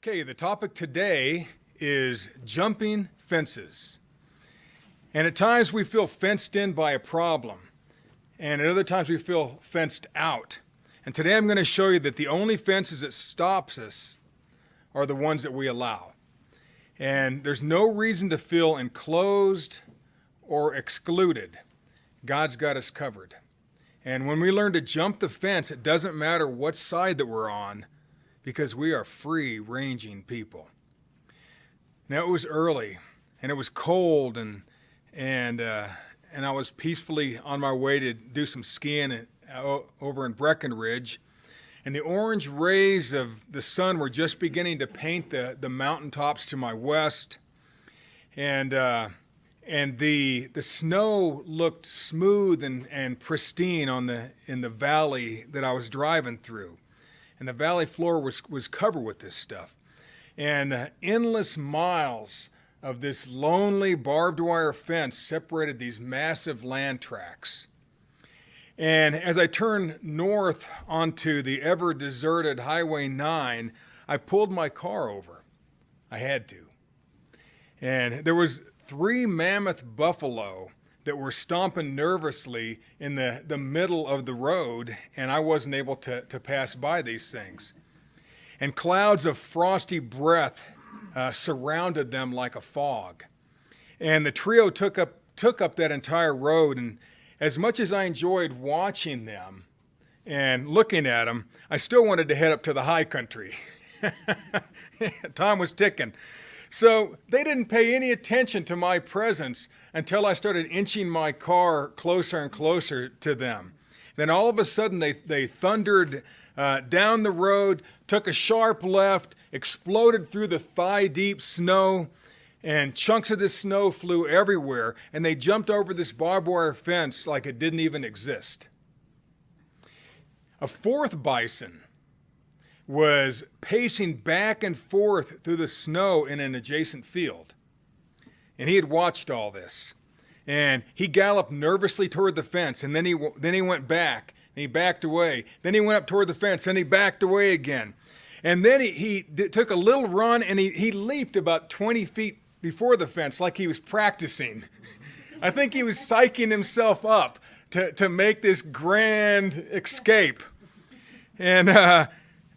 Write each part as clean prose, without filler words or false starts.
Okay, the topic today is jumping fences. And at times we feel fenced in by a problem, and at other times we feel fenced out. And today I'm going to show you that the only fences that stops us are the ones that we allow. And there's no reason to feel enclosed or excluded. God's got us covered. And when we learn to jump the fence, it doesn't matter what side that we're on, because we are free-ranging people. Now, it was early, and it was cold, and I was peacefully on my way to do some skiing over in Breckenridge, and the orange rays of the sun were just beginning to paint the mountaintops to my west, and the snow looked smooth and pristine in the valley that I was driving through. And the valley floor was covered with this stuff. And endless miles of this lonely barbed wire fence separated these massive land tracts. And as I turned north onto the ever-deserted Highway 9, I pulled my car over. I had to. And there was 3 mammoth buffalo that were stomping nervously in the middle of the road, and I wasn't able to pass by these things. And clouds of frosty breath surrounded them like a fog. And the trio took up that entire road, and as much as I enjoyed watching them and looking at them, I still wanted to head up to the high country. Time was ticking. So they didn't pay any attention to my presence until I started inching my car closer and closer to them. Then all of a sudden they thundered down the road, took a sharp left, exploded through the thigh-deep snow, and chunks of this snow flew everywhere, and they jumped over this barbed wire fence like it didn't even exist. A 4th bison was pacing back and forth through the snow in an adjacent field. And he had watched all this. And he galloped nervously toward the fence, and then he went back, and he backed away. Then he went up toward the fence, and he backed away again. And then he took a little run, and he leaped about 20 feet before the fence like he was practicing. I think he was psyching himself up to make this grand escape.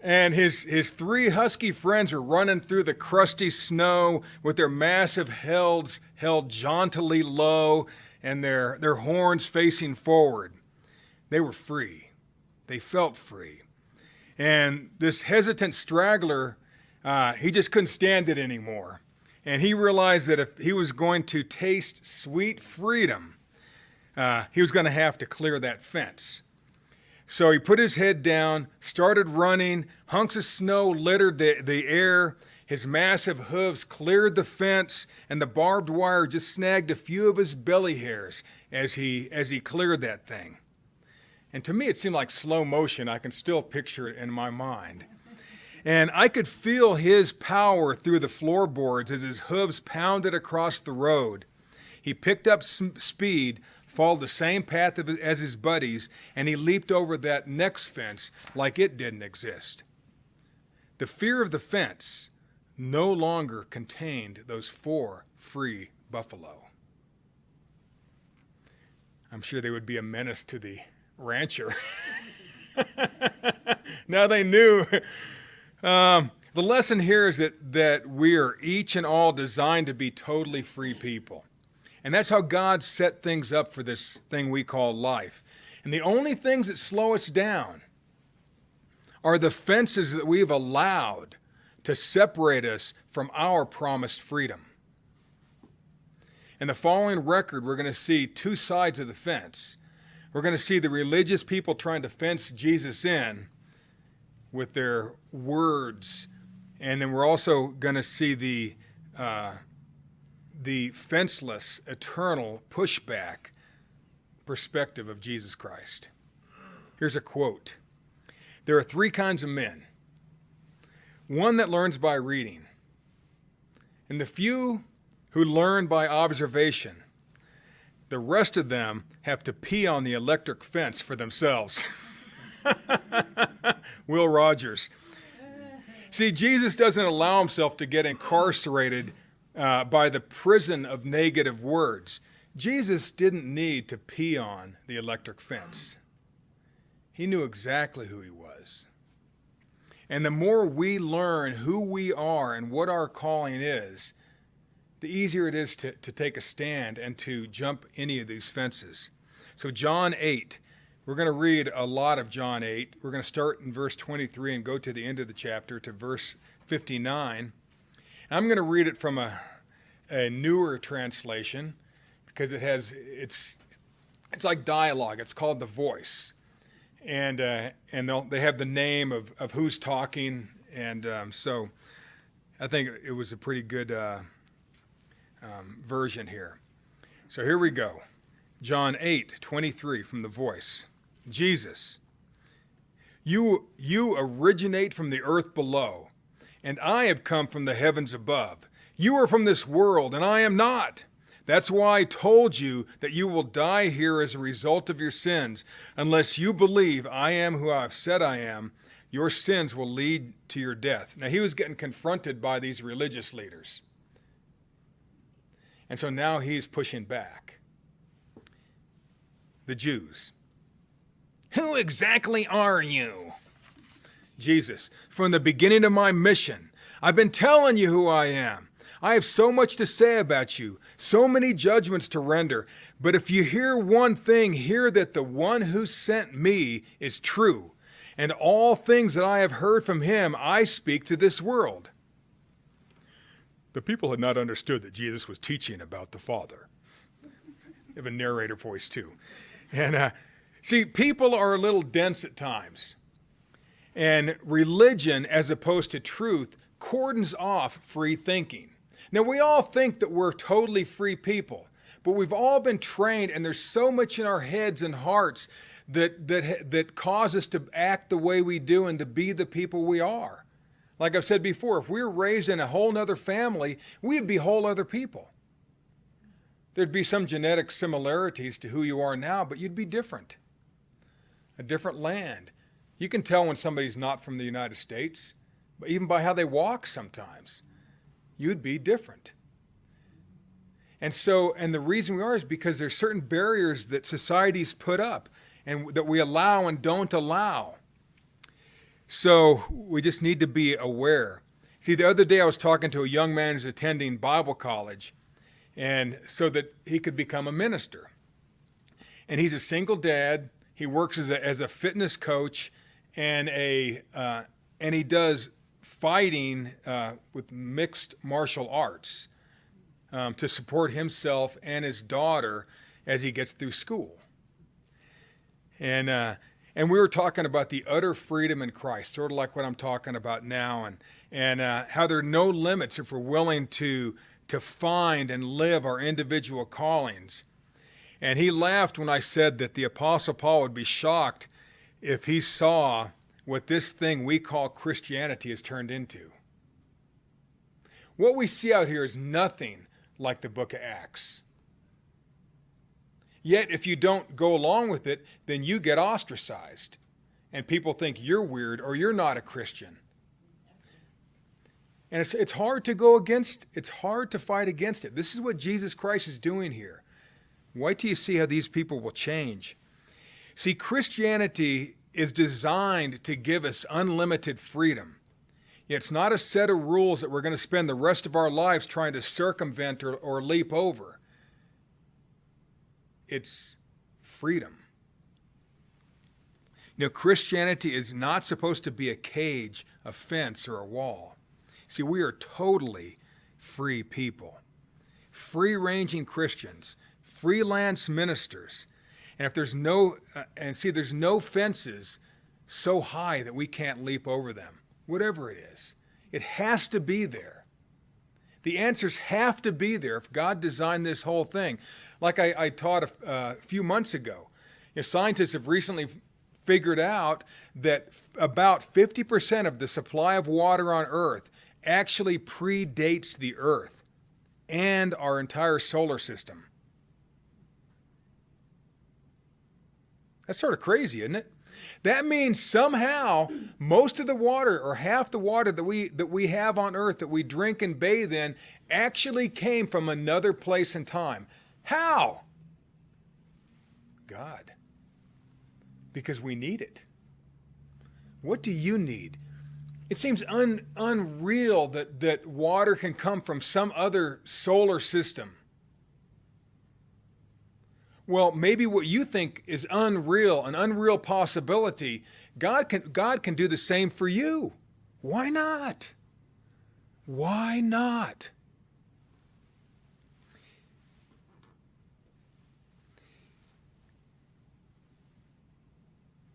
And his 3 husky friends were running through the crusty snow with their massive heads held jauntily low and their horns facing forward. They were free. They felt free. And this hesitant straggler, he just couldn't stand it anymore. And he realized that if he was going to taste sweet freedom, he was going to have to clear that fence. So he put his head down, started running, hunks of snow littered the air, his massive hooves cleared the fence, and the barbed wire just snagged a few of his belly hairs as he cleared that thing. And to me it seemed like slow motion. I can still picture it in my mind. And I could feel his power through the floorboards as his hooves pounded across the road. He picked up speed, followed the same path as his buddies, and he leaped over that next fence like it didn't exist. The fear of the fence no longer contained those 4 free buffalo. I'm sure they would be a menace to the rancher. Now they knew. The lesson here is that we are each and all designed to be totally free people. And that's how God set things up for this thing we call life. And the only things that slow us down are the fences that we've allowed to separate us from our promised freedom. In the following record, we're going to see 2 sides of the fence. We're going to see the religious people trying to fence Jesus in with their words. And then we're also going to see the fenceless, eternal pushback perspective of Jesus Christ. Here's a quote. There are 3 kinds of men. One that learns by reading, and the few who learn by observation. The rest of them have to pee on the electric fence for themselves. Will Rogers. See, Jesus doesn't allow himself to get incarcerated by the prison of negative words. Jesus didn't need to pee on the electric fence. He knew exactly who he was. And the more we learn who we are and what our calling is, the easier it is to take a stand and to jump any of these fences. So John 8, we're going to read a lot of John 8. We're going to start in verse 23 and go to the end of the chapter to verse 59. And I'm going to read it from a newer translation because it's like dialogue. It's called The Voice. And they have the name of who's talking. And so I think it was a pretty good version here. So here we go. John 8:23 from The Voice. Jesus, you originate from the earth below, and I have come from the heavens above. You are from this world, and I am not. That's why I told you that you will die here as a result of your sins. Unless you believe I am who I've said I am, your sins will lead to your death. Now, he was getting confronted by these religious leaders. And so now he's pushing back. The Jews. Who exactly are you? Jesus, from the beginning of my mission, I've been telling you who I am. I have so much to say about you, so many judgments to render. But if you hear one thing, hear that the one who sent me is true, and all things that I have heard from him I speak to this world. The people had not understood that Jesus was teaching about the Father. You have a narrator voice too. And see, people are a little dense at times. And religion, as opposed to truth, cordons off free thinking. Now, we all think that we're totally free people, but we've all been trained, and there's so much in our heads and hearts that cause us to act the way we do and to be the people we are. Like I've said before, if we were raised in a whole nother family, we'd be whole other people. There'd be some genetic similarities to who you are now, but you'd be different. A different land. You can tell when somebody's not from the United States, but even by how they walk sometimes. You'd be different. And the reason we are is because there's certain barriers that society's put up and that we allow and don't allow. So we just need to be aware. See, the other day I was talking to a young man who's attending Bible college, and so that he could become a minister. And he's a single dad. He works as a fitness coach, and he does fighting with mixed martial arts to support himself and his daughter as he gets through school. And we were talking about the utter freedom in Christ, sort of like what I'm talking about now, and how there are no limits if we're willing to find and live our individual callings. And he laughed when I said that the Apostle Paul would be shocked if he saw what this thing we call Christianity has turned into. What we see out here is nothing like the book of Acts. Yet, if you don't go along with it, then you get ostracized. And people think you're weird or you're not a Christian. And it's hard to go against, it's hard to fight against it. This is what Jesus Christ is doing here. Wait till you see how these people will change. See, Christianity is designed to give us unlimited freedom. It's not a set of rules that we're going to spend the rest of our lives trying to circumvent or leap over. It's freedom. You know, Christianity is not supposed to be a cage, a fence, or a wall. See, we are totally free people. Free-ranging Christians, freelance ministers. And if there's there's no fences so high that we can't leap over them, whatever it is. It has to be there. The answers have to be there if God designed this whole thing. Like I taught a few months ago, scientists have recently figured out that about 50% of the supply of water on Earth actually predates the Earth and our entire solar system. That's sort of crazy, isn't it? That means somehow most of the water or half the water that we have on earth that we drink and bathe in actually came from another place and time. How? God. Because we need it. What do you need? It seems unreal that water can come from some other solar system. Well, maybe what you think is unreal, an unreal possibility, God can do the same for you. Why not? Why not?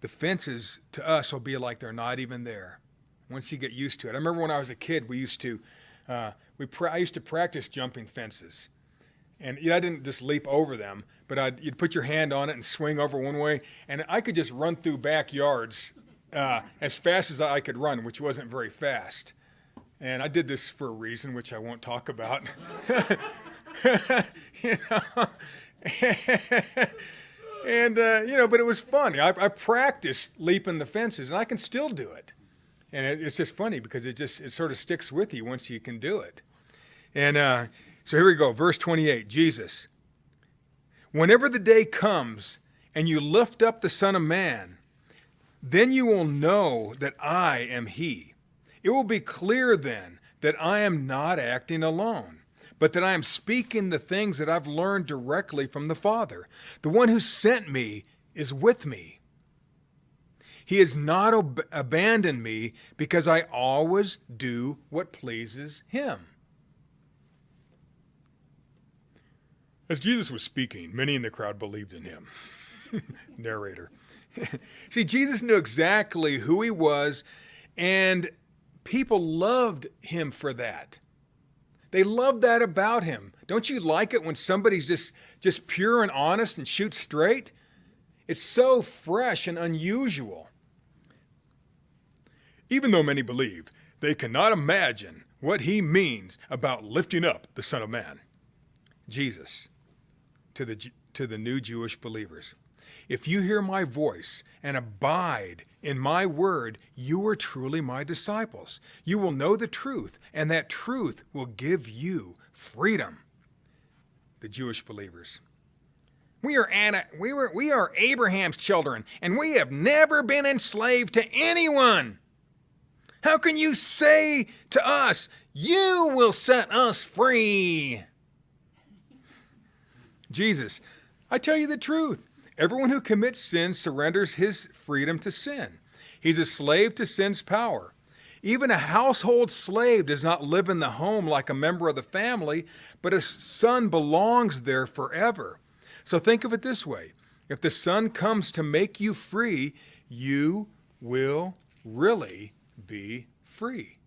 The fences to us will be like they're not even there once you get used to it. I remember when I was a kid, I used to practice jumping fences. And I didn't just leap over them, but you'd put your hand on it and swing over one way, and I could just run through backyards as fast as I could run, which wasn't very fast. And I did this for a reason, which I won't talk about. But it was fun. I practiced leaping the fences, and I can still do it. And it's just funny because it sort of sticks with you once you can do it. And so here we go, verse 28, Jesus. Whenever the day comes and you lift up the Son of Man, then you will know that I am He. It will be clear then that I am not acting alone, but that I am speaking the things that I've learned directly from the Father. The one who sent me is with me. He has not abandoned me because I always do what pleases Him. As Jesus was speaking, many in the crowd believed in Him. Narrator. See, Jesus knew exactly who He was, and people loved Him for that. They loved that about Him. Don't you like it when somebody's just pure and honest and shoots straight? It's so fresh and unusual. Even though many believe, they cannot imagine what He means about lifting up the Son of Man. Jesus, to the new Jewish believers. If you hear my voice and abide in my word, you are truly my disciples. You will know the truth, and that truth will give you freedom. The Jewish believers. We are Abraham's children, and we have never been enslaved to anyone. How can you say to us, you will set us free? Jesus, I tell you the truth. Everyone who commits sin surrenders his freedom to sin. He's a slave to sin's power. Even a household slave does not live in the home like a member of the family, but a son belongs there forever. So think of it this way. If the Son comes to make you free, you will really be free.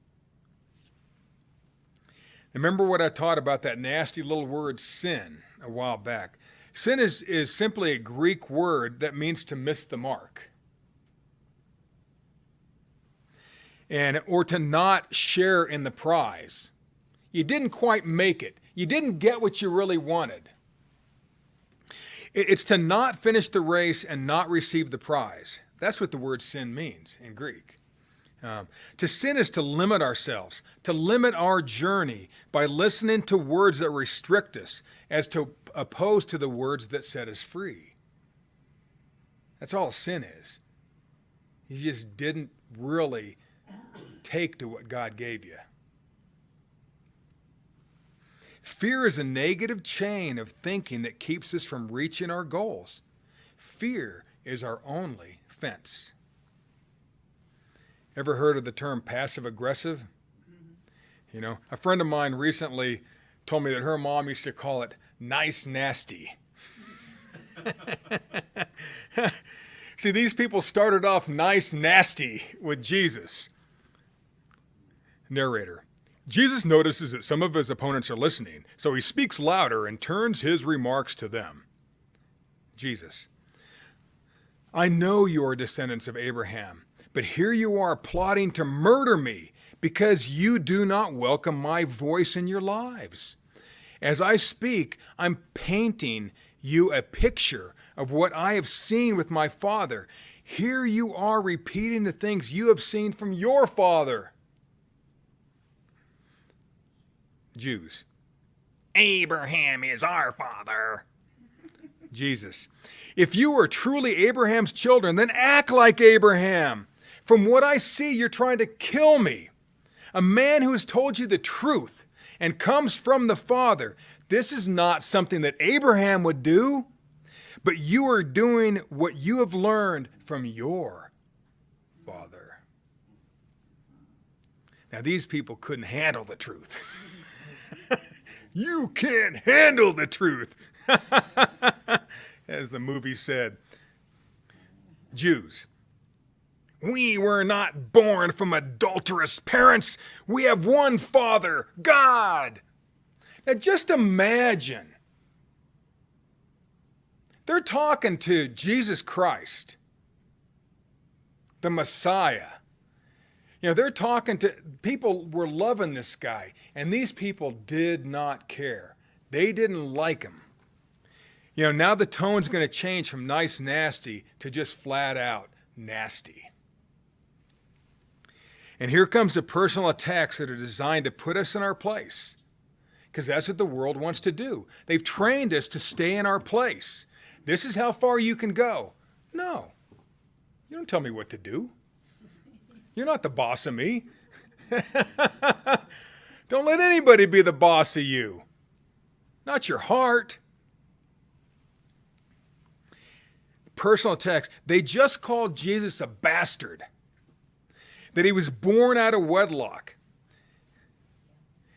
Remember what I taught about that nasty little word sin a while back. Sin is simply a Greek word that means to miss the mark. Or to not share in the prize. You didn't quite make it. You didn't get what you really wanted. It's to not finish the race and not receive the prize. That's what the word sin means in Greek. To sin is to limit ourselves, to limit our journey by listening to words that restrict us as opposed to the words that set us free. That's all sin is. You just didn't really take to what God gave you. Fear is a negative chain of thinking that keeps us from reaching our goals. Fear is our only fence. Ever heard of the term passive aggressive? You know, a friend of mine recently told me that her mom used to call it nice nasty. See, these people started off nice nasty with Jesus. Narrator. Jesus notices that some of his opponents are listening, so he speaks louder and turns his remarks to them. Jesus. I know you are descendants of Abraham, but here you are plotting to murder me because you do not welcome my voice in your lives. As I speak, I'm painting you a picture of what I have seen with my Father. Here you are repeating the things you have seen from your father. Jews. Abraham is our father. Jesus. If you are truly Abraham's children, then act like Abraham. From what I see, you're trying to kill me. A man who has told you the truth and comes from the Father. This is not something that Abraham would do, but you are doing what you have learned from your father. Now, these people couldn't handle the truth. You can't handle the truth, as the movie said. Jews. We were not born from adulterous parents. We have one Father, God. Now just imagine. They're talking to Jesus Christ, the Messiah. You know, they're talking to, people were loving this guy, and these people did not care. They didn't like him. You know, now the tone's going to change from nice nasty to just flat out nasty. And here comes the personal attacks that are designed to put us in our place, because that's what the world wants to do. They've trained us to stay in our place. This is how far you can go. No, you don't tell me what to do. You're not the boss of me. Don't let anybody be the boss of you. Not your heart. Personal attacks. They just called Jesus a bastard. That he was born out of wedlock.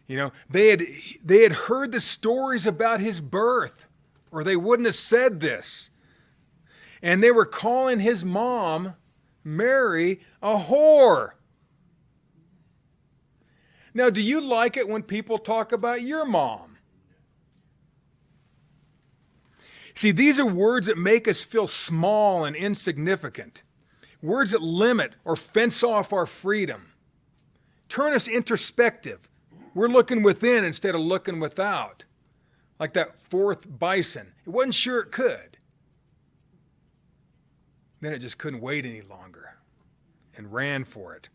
You know, they had heard the stories about his birth, or they wouldn't have said this. And they were calling his mom, Mary, a whore. Now, do you like it when people talk about your mom? See, these are words that make us feel small and insignificant. Words that limit or fence off our freedom. Turn us introspective. We're looking within instead of looking without. Like that fourth bison. It wasn't sure it could. Then it just couldn't wait any longer and ran for it.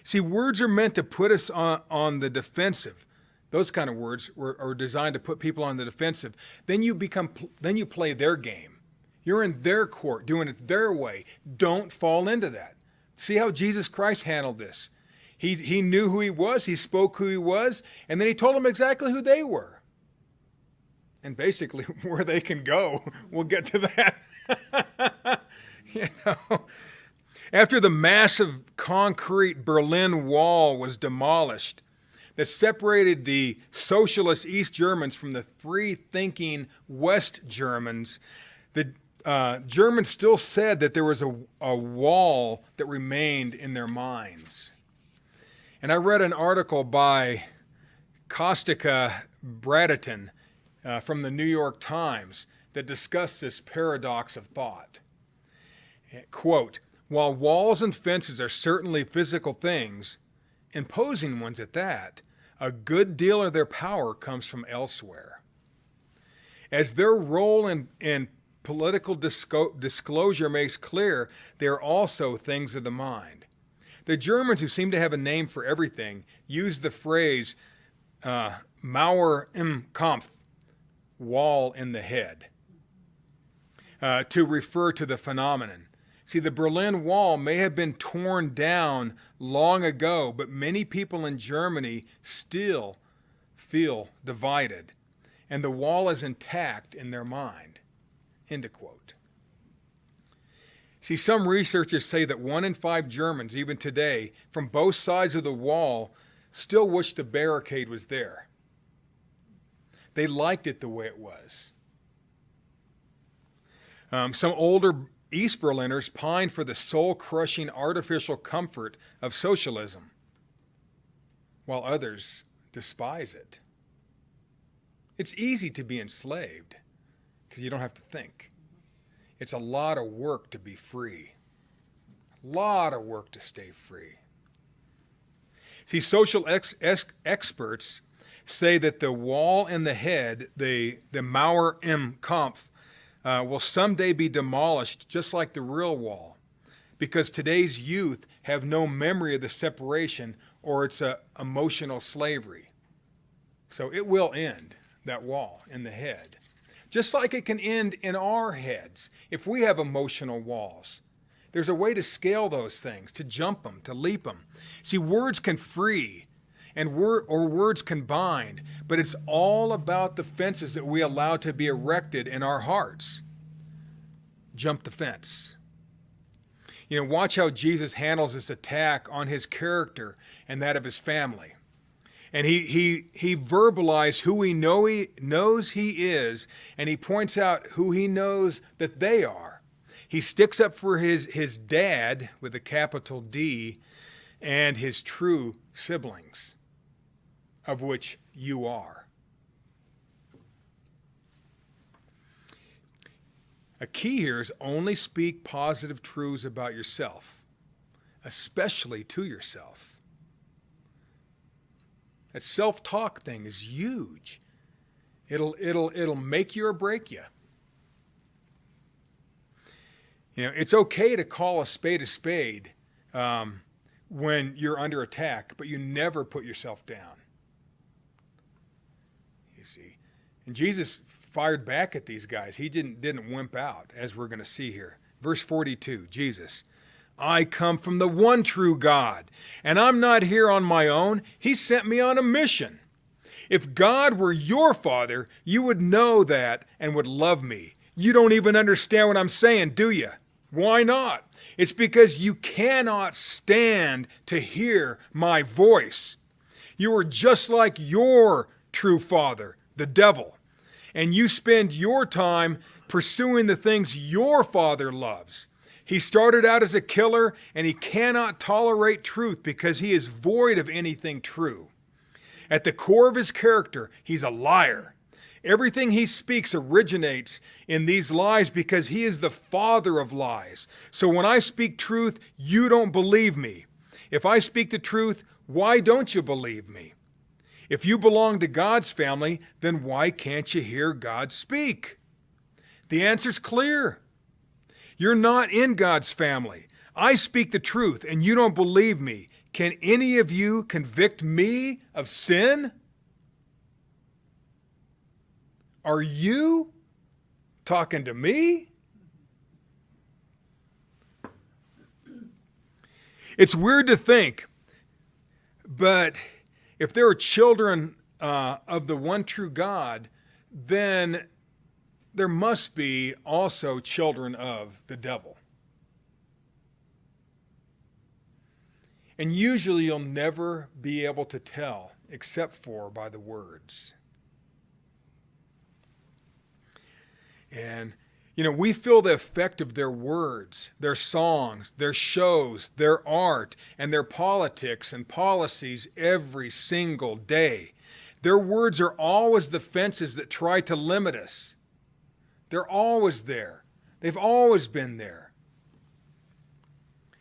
See, words are meant to put us on the defensive. Those kind of words are designed to put people on the defensive. Then you play their game. You're in their court, doing it their way. Don't fall into that. See how Jesus Christ handled this. He knew who he was, he spoke who he was, and then he told them exactly who they were. And basically where they can go. We'll get to that. You know, after the massive concrete Berlin Wall was demolished that separated the socialist East Germans from the free-thinking West Germans, the Germans still said that there was a wall that remained in their minds. And I read an article by Kostika Bradenton from the New York Times that discussed this paradox of thought. Quote, while walls and fences are certainly physical things, imposing ones at that, a good deal of their power comes from elsewhere. As their role in political disclosure makes clear, they are also things of the mind. The Germans, who seem to have a name for everything, use the phrase Mauer im Kopf, wall in the head, to refer to the phenomenon. See, the Berlin Wall may have been torn down long ago, but many people in Germany still feel divided, and the wall is intact in their mind. End of quote. See, some researchers say that 1 in 5 Germans, even today, from both sides of the wall, still wish the barricade was there. They liked it the way it was. Some older East Berliners pine for the soul-crushing artificial comfort of socialism, while others despise it. It's easy to be enslaved because you don't have to think. It's a lot of work to be free. A lot of work to stay free. See, social experts say that the wall in the head, the Mauer im Kopf, will someday be demolished just like the real wall, because today's youth have no memory of the separation, or it's a emotional slavery. So it will end, that wall in the head. Just like it can end in our heads if we have emotional walls. There's a way to scale those things, to jump them, to leap them. See, words can free, and words can bind, but it's all about the fences that we allow to be erected in our hearts. Jump the fence. You know, watch how Jesus handles this attack on his character and that of his family. And he verbalized who he knows he is, and he points out who he knows that they are. He sticks up for his dad, with a capital D, and his true siblings, of which you are. A key here is only speak positive truths about yourself, especially to yourself. That self-talk thing is huge. It'll make you or break you. You know, it's okay to call a spade when you're under attack, but you never put yourself down. You see, and Jesus fired back at these guys. He didn't wimp out, as we're going to see here. Verse 42, Jesus. I come from the one true God, and I'm not here on my own. He sent me on a mission. If God were your father, you would know that and would love me. You don't even understand what I'm saying, do you? Why not? It's because you cannot stand to hear my voice. You are just like your true father, the devil, and you spend your time pursuing the things your father loves. He started out as a killer, and he cannot tolerate truth because he is void of anything true. At the core of his character, he's a liar. Everything he speaks originates in these lies because he is the father of lies. So when I speak truth, you don't believe me. If I speak the truth, why don't you believe me? If you belong to God's family, then why can't you hear God speak? The answer's clear. You're not in God's family. I speak the truth and you don't believe me. Can any of you convict me of sin? Are you talking to me? It's weird to think, but if there are children of the one true God, then there must be also children of the devil. And usually you'll never be able to tell except for by the words. And, you know, we feel the effect of their words, their songs, their shows, their art, and their politics and policies every single day. Their words are always the fences that try to limit us. They're always there. They've always been there.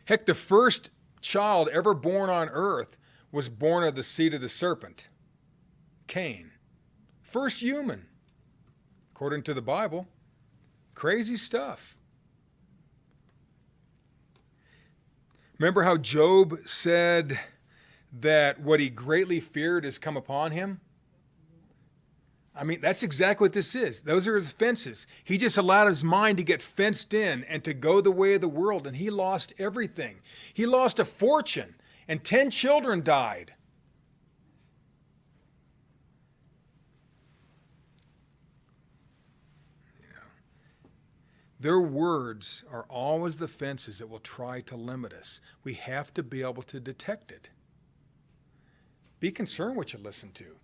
Heck, the first child ever born on earth was born of the seed of the serpent, Cain. First human, according to the Bible. Crazy stuff. Remember how Job said that what he greatly feared has come upon him? I mean, that's exactly what this is. Those are his fences. He just allowed his mind to get fenced in and to go the way of the world, and he lost everything. He lost a fortune, and 10 children died. You know, their words are always the fences that will try to limit us. We have to be able to detect it. Be concerned what you listen to.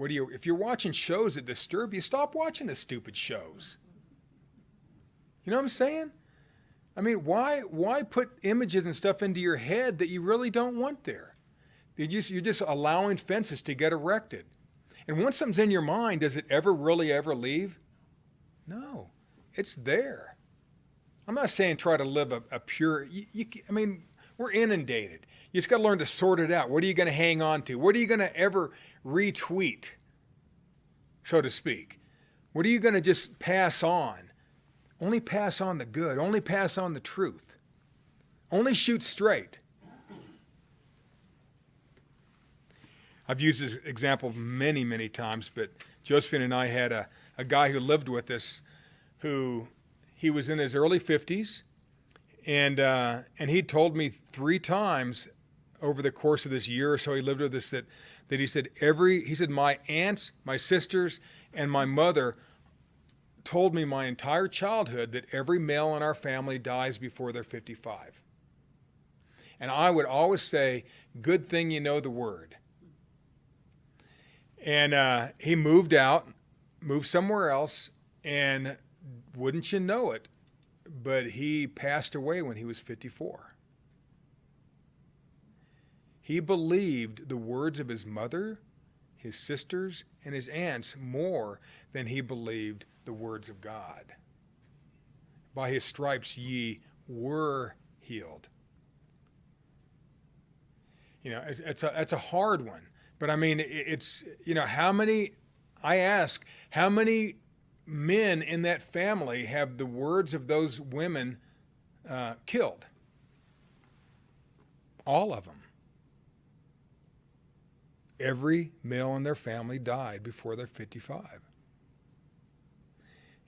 If you're watching shows that disturb you, stop watching the stupid shows. You know what I'm saying? I mean, why put images and stuff into your head that you really don't want there? You're just allowing fences to get erected. And once something's in your mind, does it ever really ever leave? No, it's there. I'm not saying try to live a pure, I mean, we're inundated. You just got to learn to sort it out. What are you going to hang on to? What are you going to ever retweet, so to speak? What are you going to just pass on? Only pass on the good. Only pass on the truth. Only shoot straight. I've used this example many, many times, but Josephine and I had a guy who lived with us who he was in his early 50s, and he told me 3 times over the course of this year or so he lived with us that he said my aunts, my sisters, and my mother told me my entire childhood that every male in our family dies before they're 55. And I would always say, good thing you know the word. And he moved somewhere else, and wouldn't you know it, but he passed away when he was 54. He believed the words of his mother, his sisters, and his aunts more than he believed the words of God. By his stripes ye were healed. You know, it's a hard one. But I mean, it's, you know, how many men in that family have the words of those women killed? All of them. Every male in their family died before they're 55.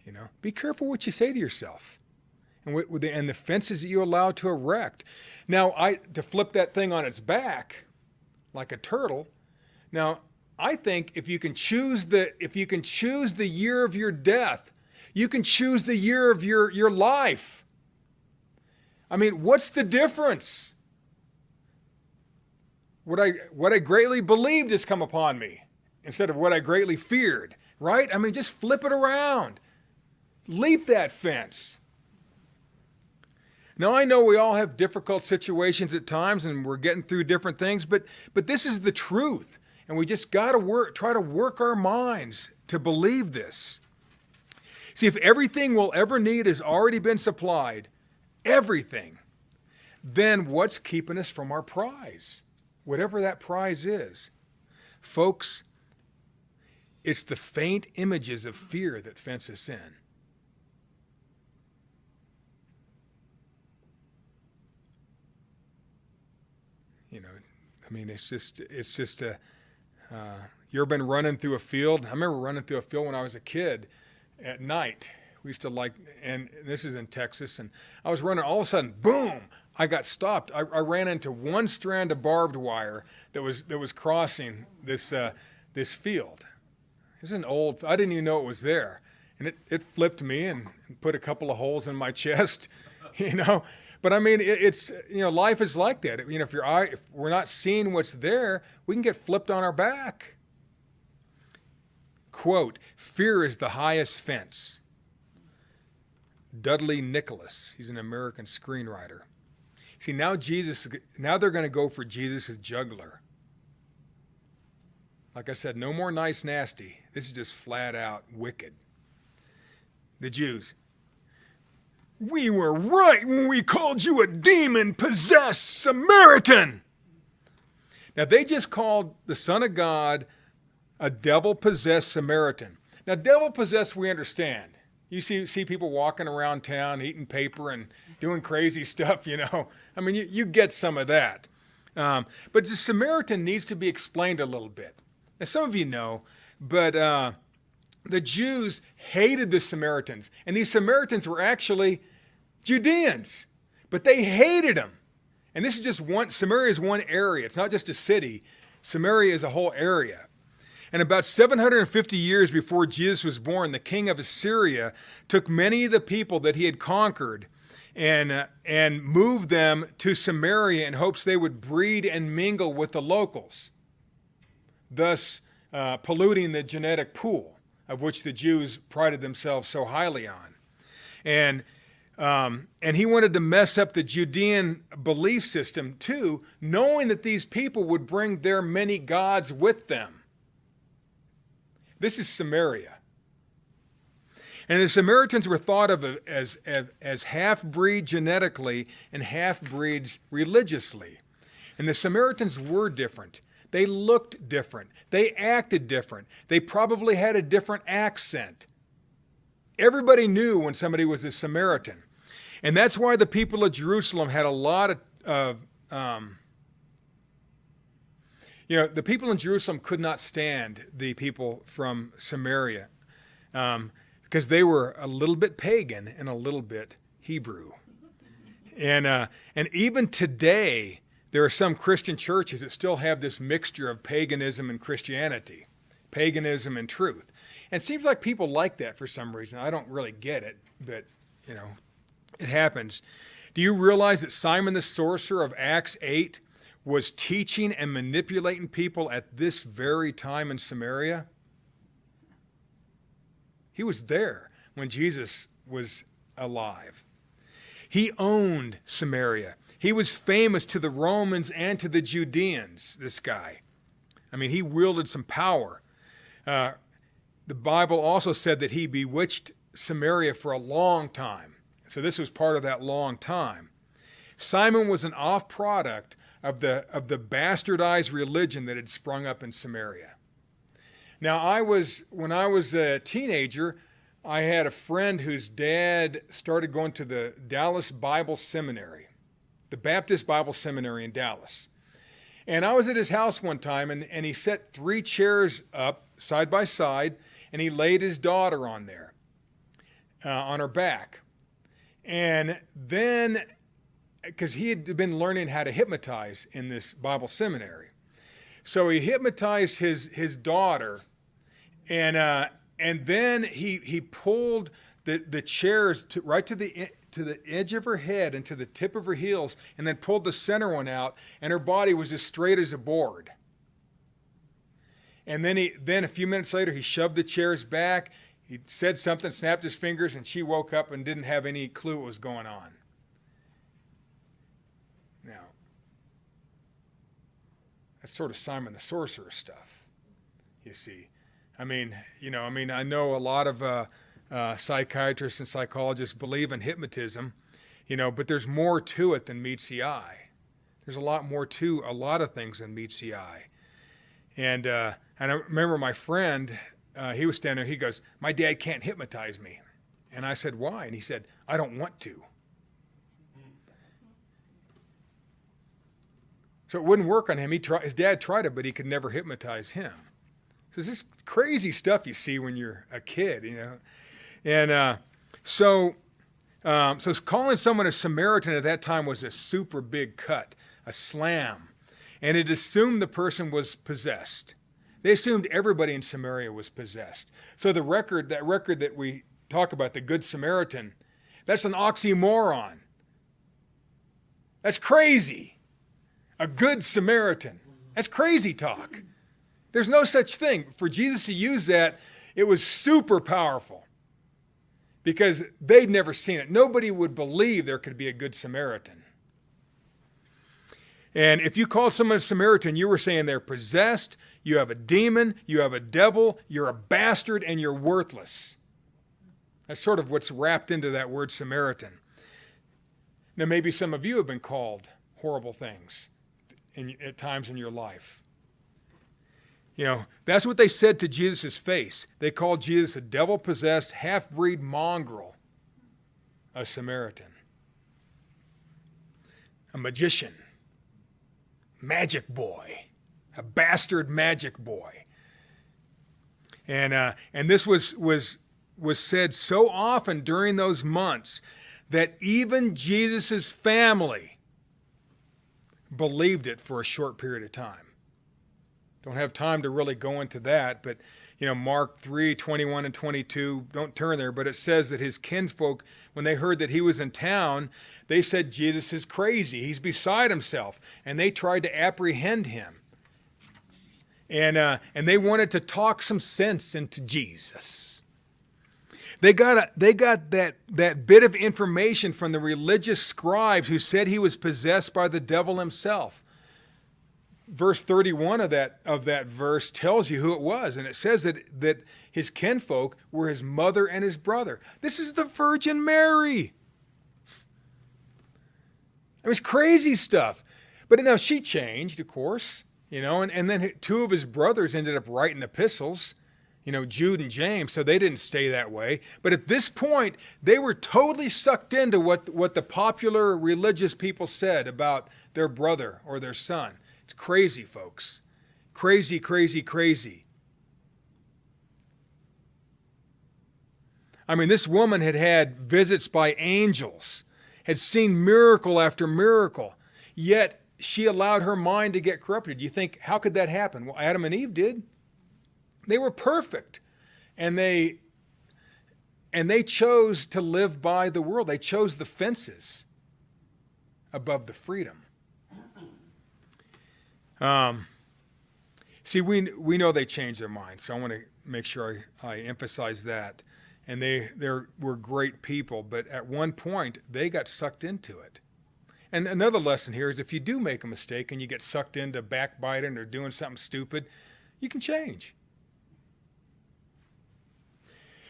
You know, be careful what you say to yourself and the fences that you allow to erect. Now, to flip that thing on its back like a turtle. Now, I think if you can choose the year of your death, you can choose the year of your life. I mean, what's the difference? What I greatly believed has come upon me instead of what I greatly feared, right? I mean, just flip it around. Leap that fence. Now, I know we all have difficult situations at times and we're getting through different things, but this is the truth. And we just got to try to work our minds to believe this. See, if everything we'll ever need has already been supplied, everything, then what's keeping us from our prize? Whatever that prize is. Folks, it's the faint images of fear that fence us in. You know, I mean, it's just you ever been running through a field? I remember running through a field when I was a kid at night. We used to and this is in Texas, and I was running, all of a sudden, boom, I got stopped. I ran into one strand of barbed wire that was crossing this field. It's an old, I didn't even know it was there. And it flipped me and put a couple of holes in my chest, you know. But I mean, it's, you know, life is like that. You know, if we're not seeing what's there, we can get flipped on our back. Quote, fear is the highest fence. Dudley Nicholas, he's an American screenwriter. See, now they're going to go for Jesus' jugular. Like I said, no more nice, nasty. This is just flat out wicked. The Jews. We were right when we called you a demon-possessed Samaritan. Now, they just called the Son of God a devil-possessed Samaritan. Now, devil-possessed, we understand. You see people walking around town eating paper and doing crazy stuff, you know. I mean, you get some of that. But the Samaritan needs to be explained a little bit. Now, some of you know, but the Jews hated the Samaritans. And these Samaritans were actually Judeans, but they hated them. And this is just Samaria is one area. It's not just a city. Samaria is a whole area. And about 750 years before Jesus was born, the king of Assyria took many of the people that he had conquered and moved them to Samaria in hopes they would breed and mingle with the locals, thus polluting the genetic pool of which the Jews prided themselves so highly on. And he wanted to mess up the Judean belief system too, knowing that these people would bring their many gods with them. This is Samaria. And the Samaritans were thought of as half-breed genetically and half-breeds religiously. And the Samaritans were different. They looked different. They acted different. They probably had a different accent. Everybody knew when somebody was a Samaritan. And that's why the people of Jerusalem had a lot of, the people in Jerusalem could not stand the people from Samaria because they were a little bit pagan and a little bit Hebrew. And even today, there are some Christian churches that still have this mixture of paganism and Christianity, paganism and truth. And it seems like people like that for some reason. I don't really get it, but, it happens. Do you realize that Simon the sorcerer of Acts 8 was teaching and manipulating people at this very time in Samaria? He was there when Jesus was alive. He owned Samaria. He was famous to the Romans and to the Judeans, this guy. I mean, he wielded some power. The Bible also said that he bewitched Samaria for a long time. So this was part of that long time. Simon was an off-product of the bastardized religion that had sprung up in Samaria. Now, when I was a teenager, I had a friend whose dad started going to the Dallas Bible Seminary, the Baptist Bible Seminary in Dallas. And I was at his house one time, and he set 3 chairs up side by side, and he laid his daughter on there, on her back. And then, because he had been learning how to hypnotize in this Bible seminary. So he hypnotized his daughter, and then he pulled the chairs right to the edge of her head and to the tip of her heels, and then pulled the center one out, and her body was as straight as a board. And then a few minutes later, he shoved the chairs back. He said something, snapped his fingers, and she woke up and didn't have any clue what was going on. Now, that's sort of Simon the sorcerer stuff, you see. I know a lot of psychiatrists and psychologists believe in hypnotism, but there's more to it than meets the eye. There's a lot more to a lot of things than meets the eye. And I remember my friend, he was standing there, he goes, "My dad can't hypnotize me." And I said, "Why?" And he said, "I don't want to." So it wouldn't work on him. His dad tried it, but he could never hypnotize him. So it's this crazy stuff you see when you're a kid, And so calling someone a Samaritan at that time was a super big cut, a slam. And it assumed the person was possessed. They assumed everybody in Samaria was possessed. So that record that we talk about, the Good Samaritan, that's an oxymoron. That's crazy. A good Samaritan. That's crazy talk. There's no such thing. For Jesus to use that, it was super powerful because they'd never seen it. Nobody would believe there could be a good Samaritan. And if you called someone a Samaritan, you were saying they're possessed, you have a demon, you have a devil, you're a bastard, and you're worthless. That's sort of what's wrapped into that word Samaritan. Now, maybe some of you have been called horrible things at times in your life. That's what they said to Jesus' face. They called Jesus a devil-possessed, half-breed mongrel, a Samaritan, a magician, magic boy, a bastard magic boy. And this was said so often during those months that even Jesus' family believed it for a short period of time. Don't have time to really go into that, but Mark 3:21 and 22, don't turn there, but it says that his kinfolk, when they heard that he was in town, they said Jesus is crazy, he's beside himself, and they tried to apprehend him. And they wanted to talk some sense into Jesus. They got that bit of information from the religious scribes who said he was possessed by the devil himself. Verse 31 of that verse tells you who it was, and it says that his kinfolk were his mother and his brother. This is the Virgin Mary. It was crazy stuff. But now she changed, of course, and then 2 of his brothers ended up writing epistles, Jude and James, so they didn't stay that way. But at this point, they were totally sucked into what the popular religious people said about their brother or their son. It's crazy, folks. Crazy, crazy, crazy. I mean, this woman had had visits by angels, had seen miracle after miracle, yet she allowed her mind to get corrupted. You think, how could that happen? Well, Adam and Eve did. They were perfect, and they chose to live by the world. They chose the fences above the freedom. See, we know they changed their minds, so I want to make sure I emphasize that. And they were great people, but at one point, they got sucked into it. And another lesson here is if you do make a mistake and you get sucked into backbiting or doing something stupid, you can change.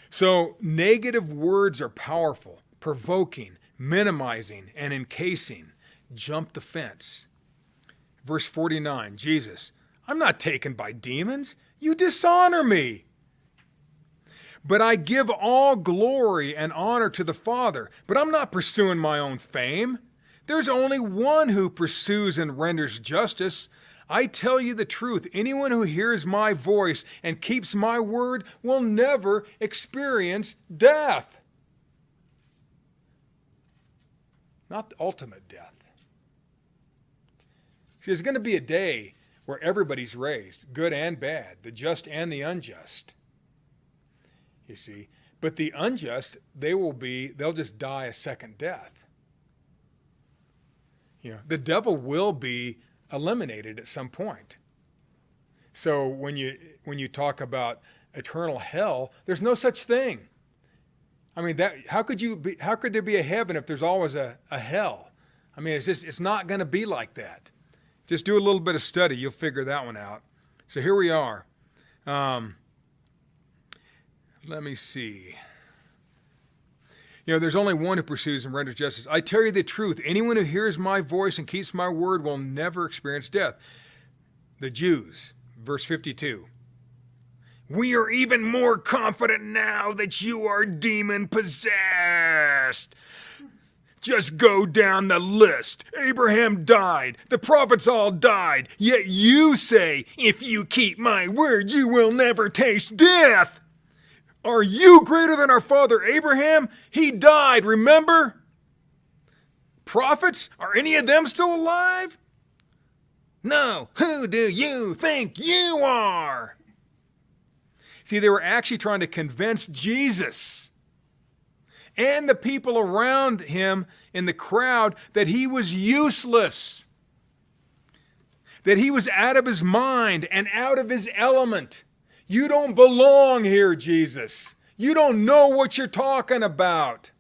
So negative words are powerful, provoking, minimizing, and encasing. Jump the fence. Verse 49, Jesus, I'm not taken by demons. You dishonor me. But I give all glory and honor to the Father. But I'm not pursuing my own fame. There's only one who pursues and renders justice. I tell you the truth, anyone who hears my voice and keeps my word will never experience death. Not the ultimate death. See, there's going to be a day where everybody's raised, good and bad, the just and the unjust. You see, but the unjust, they'll just die a second death. The devil will be eliminated at some point. So when you talk about eternal hell, there's no such thing. I mean, how could there be a heaven if there's always a hell? I mean, it's not going to be like that. Just do a little bit of study, you'll figure that one out. So here we are. Let me see. There's only one who pursues and renders justice. I tell you the truth, anyone who hears my voice and keeps my word will never experience death. The Jews, verse 52. We are even more confident now that you are demon-possessed. Just go down the list. Abraham died. The prophets all died. Yet you say, if you keep my word, you will never taste death. Are you greater than our father Abraham? He died, remember? Prophets, are any of them still alive? No, who do you think you are? See, they were actually trying to convince Jesus and the people around him in the crowd that he was useless, that he was out of his mind and out of his element. You don't belong here, Jesus. You don't know what you're talking about.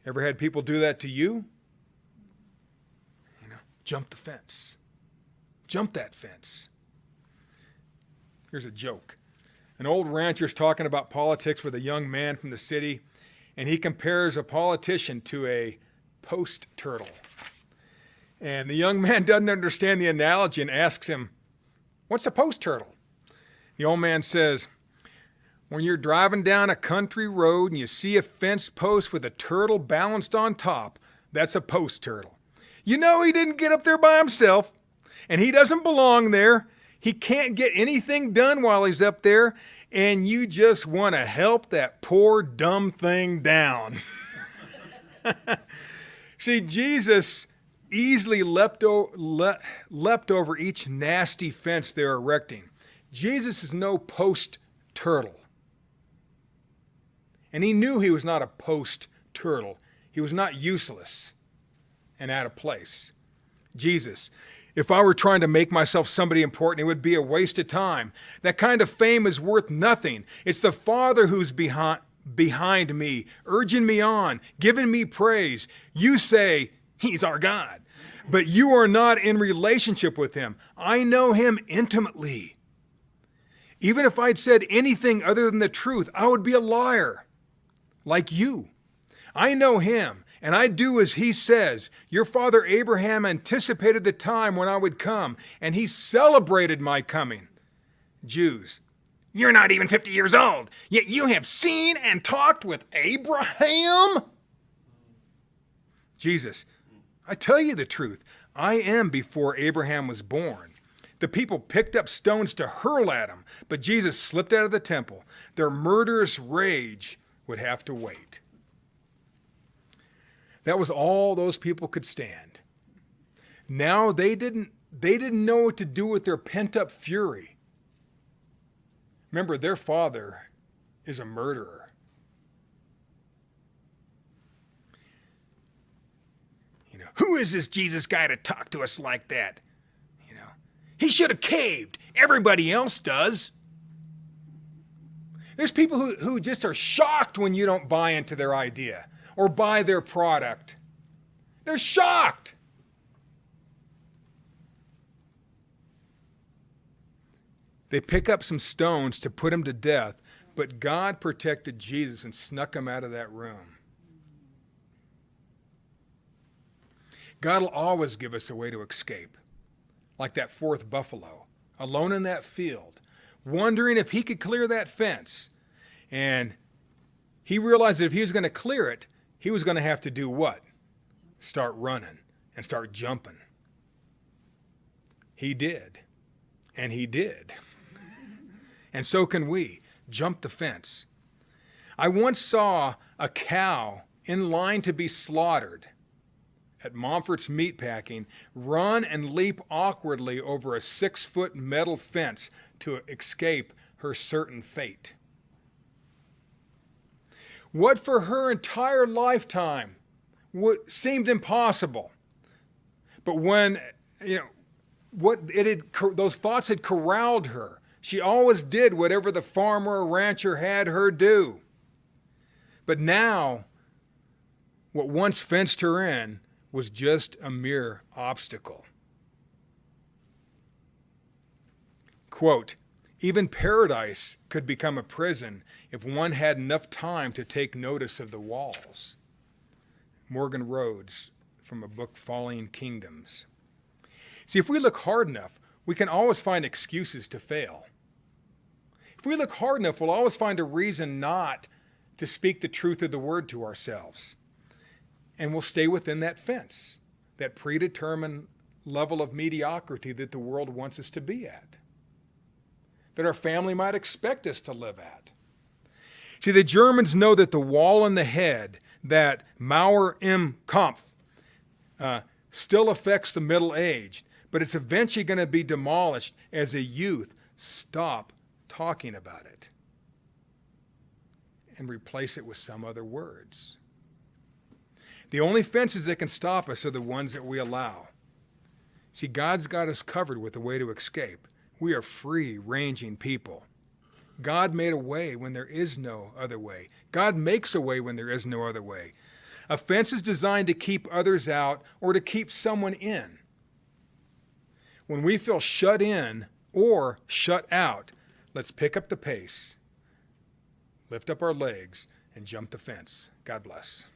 Ever had people do that to you? Jump the fence. Jump that fence. Here's a joke. An old rancher's talking about politics with a young man from the city, and he compares a politician to a post turtle. And the young man doesn't understand the analogy and asks him, what's a post turtle? The old man says, when you're driving down a country road and you see a fence post with a turtle balanced on top, that's a post turtle. He didn't get up there by himself, and he doesn't belong there. He can't get anything done while he's up there, and you just want to help that poor dumb thing down. See, Jesus easily leapt over each nasty fence they're erecting. Jesus is no post turtle. And he knew he was not a post turtle. He was not useless and out of place. Jesus, if I were trying to make myself somebody important, it would be a waste of time. That kind of fame is worth nothing. It's the Father who's behind me, urging me on, giving me praise. You say, He's our God. But you are not in relationship with him. I know him intimately. Even if I'd said anything other than the truth, I would be a liar, like you. I know him, and I do as he says. Your father Abraham anticipated the time when I would come, and he celebrated my coming. Jews, you're not even 50 years old, yet you have seen and talked with Abraham? Jesus, I tell you the truth, I am before Abraham was born. The people picked up stones to hurl at him, but Jesus slipped out of the temple. Their murderous rage would have to wait. That was all those people could stand. Now they didn't know what to do with their pent-up fury. Remember, their father is a murderer. You know, who is this Jesus guy to talk to us like that? You know, he should have caved. Everybody else does. There's people who just are shocked when you don't buy into their idea or buy their product. They're shocked. They pick up some stones to put him to death, but God protected Jesus and snuck him out of that room. God will always give us a way to escape, like that fourth buffalo, alone in that field, wondering if he could clear that fence. And he realized that if he was going to clear it, he was going to have to do what? Start running and start jumping. He did. And he did. And so can we. Jump the fence. I once saw a cow in line to be slaughtered at Montfort's Meatpacking run and leap awkwardly over a 6-foot metal fence to escape her certain fate. What for her entire lifetime seemed impossible. But when, those thoughts had corralled her, she always did whatever the farmer or rancher had her do. But now, what once fenced her in was just a mere obstacle. Quote, even paradise could become a prison if one had enough time to take notice of the walls. Morgan Rhodes from a book, Falling Kingdoms. See, if we look hard enough, we can always find excuses to fail. If we look hard enough, we'll always find a reason not to speak the truth of the word to ourselves. And we'll stay within that fence, that predetermined level of mediocrity that the world wants us to be at, that our family might expect us to live at. See, the Germans know that the wall in the head, that Mauer im Kampf, still affects the middle-aged, but it's eventually going to be demolished as a youth stop talking about it and replace it with some other words. The only fences that can stop us are the ones that we allow. See, God's got us covered with a way to escape. We are free-ranging people. God made a way when there is no other way. God makes a way when there is no other way. A fence is designed to keep others out or to keep someone in. When we feel shut in or shut out, let's pick up the pace, lift up our legs, and jump the fence. God bless.